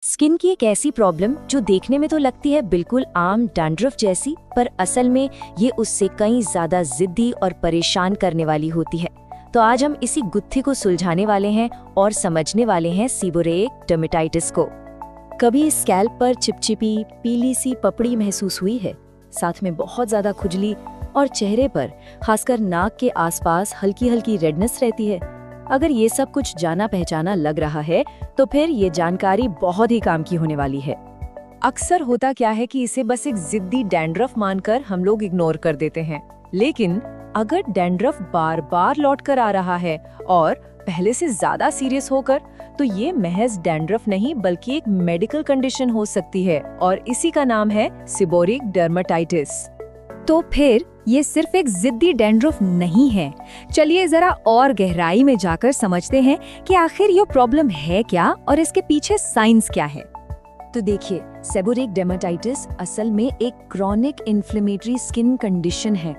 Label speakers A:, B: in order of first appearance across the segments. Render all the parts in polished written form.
A: Skin की एक ऐसी प्रॉब्लम जो देखने में तो लगती है बिल्कुल आम डैंड्रफ जैसी, पर असल में ये उससे कई ज्यादा जिद्दी और परेशान करने वाली होती है। तो आज हम इसी गुत्थी को सुलझाने वाले हैं और समझने वाले हैं सीबोरेक डर्मेटाइटिस को। कभी स्कैल्प पर चिपचिपी पीली सी पपड़ी महसूस हुई है, साथ में बहुत ज्यादा खुजली और चेहरे पर खासकर नाक के आसपास हल्की हल्की रेडनेस रहती है। अगर ये सब कुछ जाना पहचाना लग रहा है तो फिर ये जानकारी बहुत ही काम की होने वाली है।
B: अक्सर होता क्या है कि इसे बस एक जिद्दी डैंड्रफ मानकर हम लोग इग्नोर कर देते हैं, लेकिन अगर डैंड्रफ बार बार लौट कर आ रहा है और पहले से ज्यादा सीरियस होकर, तो ये महज डैंड्रफ नहीं बल्कि एक मेडिकल कंडीशन हो सकती है और इसी का नाम है सीबोरिक डर्मेटाइटिस।
C: तो फिर ये सिर्फ एक जिद्दी डैंड्रफ नहीं है। चलिए जरा और गहराई में जाकर समझते हैं कि आखिर ये प्रॉब्लम है क्या और इसके पीछे साइंस क्या है।
A: तो देखिए, सीबोरिक डर्मेटाइटिस असल में एक क्रॉनिक इन्फ्लेमेटरी स्किन कंडीशन है।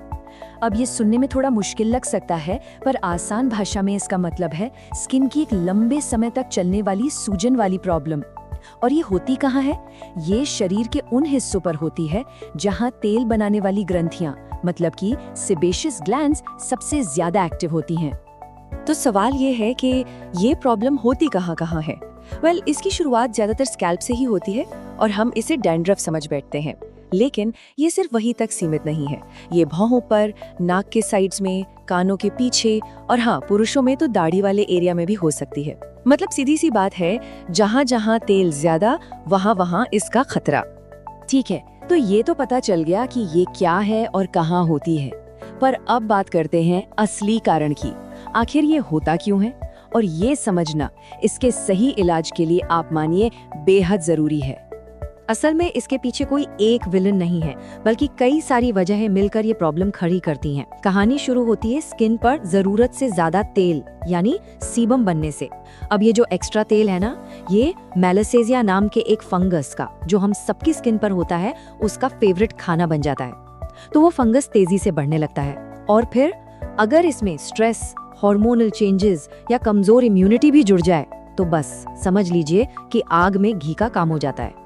A: अब ये सुनने में थोड़ा मुश्किल लग सकता है, पर आसान भाषा में इसका मतलब है स्किन की एक लंबे समय तक चलने वाली सूजन वाली प्रॉब्लम। और ये होती कहाँ है? ये शरीर के उन हिस्सों पर होती है जहाँ तेल बनाने वाली ग्रंथियां, मतलब कि सेबेशियस ग्लैंड्स सबसे ज्यादा एक्टिव होती हैं।
B: तो सवाल ये है कि ये प्रॉब्लम होती कहाँ है? इसकी शुरुआत ज्यादातर स्कैल्प से ही होती है और हम इसे डैंड्रफ समझ बैठते हैं, लेकिन ये सिर्फ वहीं तक सीमित नहीं है। ये भौहों पर, नाक के साइड्स में, कानों के पीछे और हाँ, पुरुषों में तो दाढ़ी वाले एरिया में भी हो सकती है। मतलब सीधी सी बात है, जहाँ जहाँ तेल ज्यादा वहाँ वहाँ इसका खतरा।
A: ठीक है, तो ये तो पता चल गया कि ये क्या है और कहाँ होती है, पर अब बात करते हैं असली कारण की। आखिर ये होता क्यों है, और ये समझना इसके सही इलाज के लिए आप मानिए बेहद जरूरी है।
B: असल में इसके पीछे कोई एक विलन नहीं है, बल्कि कई सारी वजहें मिलकर ये प्रॉब्लम खड़ी करती हैं। कहानी शुरू होती है स्किन पर जरूरत से ज्यादा तेल यानी सीबम बनने से। अब ये जो एक्स्ट्रा तेल है ना, ये मेलासेजिया नाम के एक फंगस का, जो हम सबकी स्किन पर होता है, उसका फेवरेट खाना बन जाता है। तो वो फंगस तेजी से बढ़ने लगता है और फिर अगर इसमें स्ट्रेस, हार्मोनल चेंजेस या कमजोर इम्यूनिटी भी जुड़ जाए तो बस समझ लीजिए कि आग में घी का काम हो जाता है।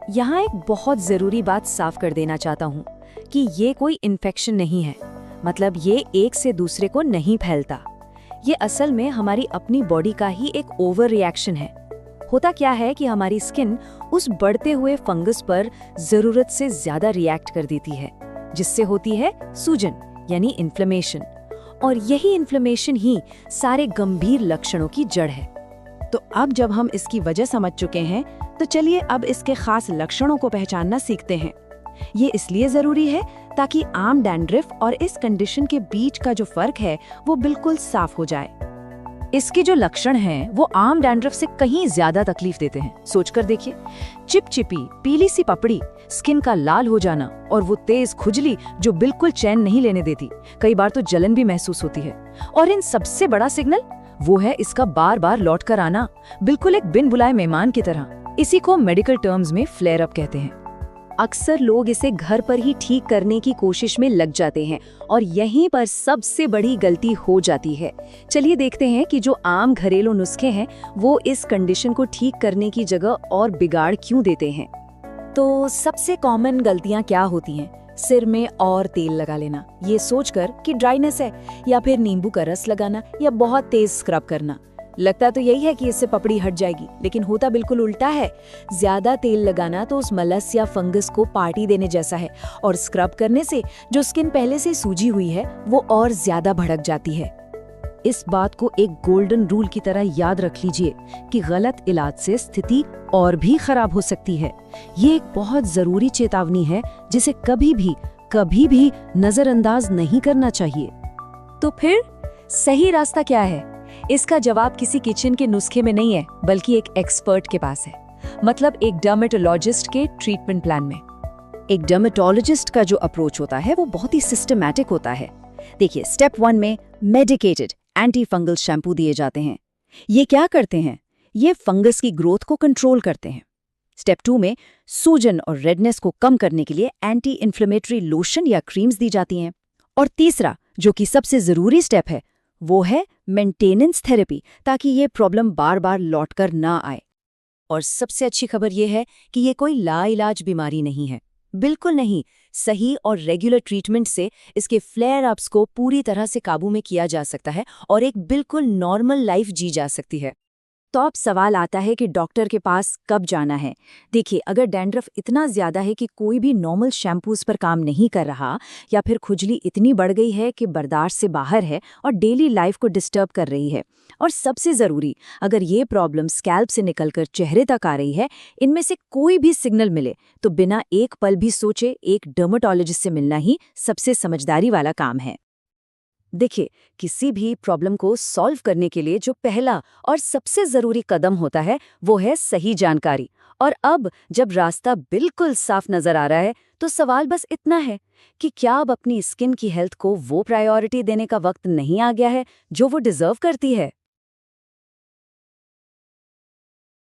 A: यहाँ एक बहुत जरूरी बात साफ कर देना चाहता हूँ कि ये कोई इन्फेक्शन नहीं है, मतलब ये एक से दूसरे को नहीं फैलता। ये असल में हमारी अपनी बॉडी का ही एक ओवर रिएक्शन है। होता क्या है कि हमारी स्किन उस बढ़ते हुए फंगस पर जरूरत से ज्यादा रिएक्ट कर देती है, जिससे होती है सूजन यानी इन्फ्लेमेशन, और यही इन्फ्लेमेशन ही सारे गंभीर लक्षणों की जड़ है।
B: तो अब जब हम इसकी वजह समझ चुके हैं, तो चलिए अब इसके खास लक्षणों को पहचानना सीखते हैं। ये इसलिए जरूरी है ताकि आम डैंड्रफ और इस कंडीशन के बीच का जो फर्क है वो बिल्कुल साफ हो जाए।
C: इसके जो लक्षण हैं वो आम डैंड्रफ से कहीं ज्यादा तकलीफ देते हैं। सोचकर देखिए, चिपचिपी पीली सी पपड़ी, स्किन का लाल हो जाना और वो तेज खुजली जो बिल्कुल चैन नहीं लेने देती। कई बार तो जलन भी महसूस होती है। और इन सबसे बड़ा सिग्नल वो है इसका बार बार लौट कर आना, बिल्कुल एक बिन बुलाए मेहमान की तरह। इसी को मेडिकल टर्म्स में फ्लेयर अप कहते हैं।
A: अक्सर लोग इसे घर पर ही ठीक करने की कोशिश में लग जाते हैं और यहीं पर सबसे बड़ी गलती हो जाती है। चलिए देखते हैं कि जो आम घरेलू नुस्खे हैं वो इस कंडीशन को ठीक करने की जगह और बिगाड़ क्यों देते हैं। तो सबसे कॉमन गलतियां क्या होती हैं? सिर में और तेल लगा लेना, ये सोचकर कि ड्राइनेस है, या फिर नींबू का रस लगाना या बहुत तेज स्क्रब करना। लगता तो यही है कि इससे पपड़ी हट जाएगी, लेकिन होता बिल्कुल उल्टा है। ज्यादा तेल लगाना तो उस मलस या फंगस को पार्टी देने जैसा है, और स्क्रब करने से जो स्किन पहले से सूजी हुई है वो और ज्यादा भड़क जाती है। इस बात को एक गोल्डन रूल की तरह याद रख लीजिए कि गलत इलाज से स्थिति और भी खराब हो सकती है। ये एक बहुत जरूरी चेतावनी है जिसे कभी भी नजरअंदाज नहीं करना चाहिए। तो फिर सही रास्ता क्या है? इसका जवाब किसी किचन के नुस्खे में नहीं है, बल्कि एक एक्सपर्ट के पास है, मतलब एक डर्मेटोलॉजिस्ट के ट्रीटमेंट प्लान में।
C: एक डर्मेटोलॉजिस्ट का जो अप्रोच होता है वो बहुत ही सिस्टमैटिक होता है। देखिए, स्टेप 1 में मेडिकेटेड एंटी फंगल शैम्पू दिए जाते हैं। ये क्या करते हैं? ये फंगस की ग्रोथ को कंट्रोल करते हैं। स्टेप 2 में सूजन और रेडनेस को कम करने के लिए एंटी इन्फ्लेमेटरी लोशन या क्रीम्स दी जाती हैं। और तीसरा, जो कि सबसे जरूरी स्टेप है, वो है मेंटेनेंस थेरेपी, ताकि ये प्रॉब्लम बार बार लौटकर ना आए।
A: और सबसे अच्छी खबर ये है कि ये कोई लाइलाज बीमारी नहीं है, बिल्कुल नहीं। सही और रेगुलर ट्रीटमेंट से इसके फ्लेयर अप्स को पूरी तरह से काबू में किया जा सकता है और एक बिल्कुल नॉर्मल लाइफ जी जा सकती है। तो अब सवाल आता है कि डॉक्टर के पास कब जाना है। देखिए, अगर डैंड्रफ इतना ज्यादा है कि कोई भी नॉर्मल शैम्पूज पर काम नहीं कर रहा, या फिर खुजली इतनी बढ़ गई है कि बर्दाश्त से बाहर है और डेली लाइफ को डिस्टर्ब कर रही है, और सबसे जरूरी, अगर ये प्रॉब्लम स्कैल्प से निकलकर चेहरे तक आ रही है, इनमें से कोई भी सिग्नल मिले तो बिना एक पल भी सोचे एक डर्मेटोलॉजिस्ट से मिलना ही सबसे समझदारी वाला काम है। देखिए, किसी भी प्रॉब्लम को सॉल्व करने के लिए जो पहला और सबसे जरूरी कदम होता है वो है सही जानकारी। और अब जब रास्ता बिल्कुल साफ नजर आ रहा है, तो सवाल बस इतना है कि क्या अब अपनी स्किन की हेल्थ को वो प्रायोरिटी देने का वक्त नहीं आ गया है जो वो डिजर्व करती है।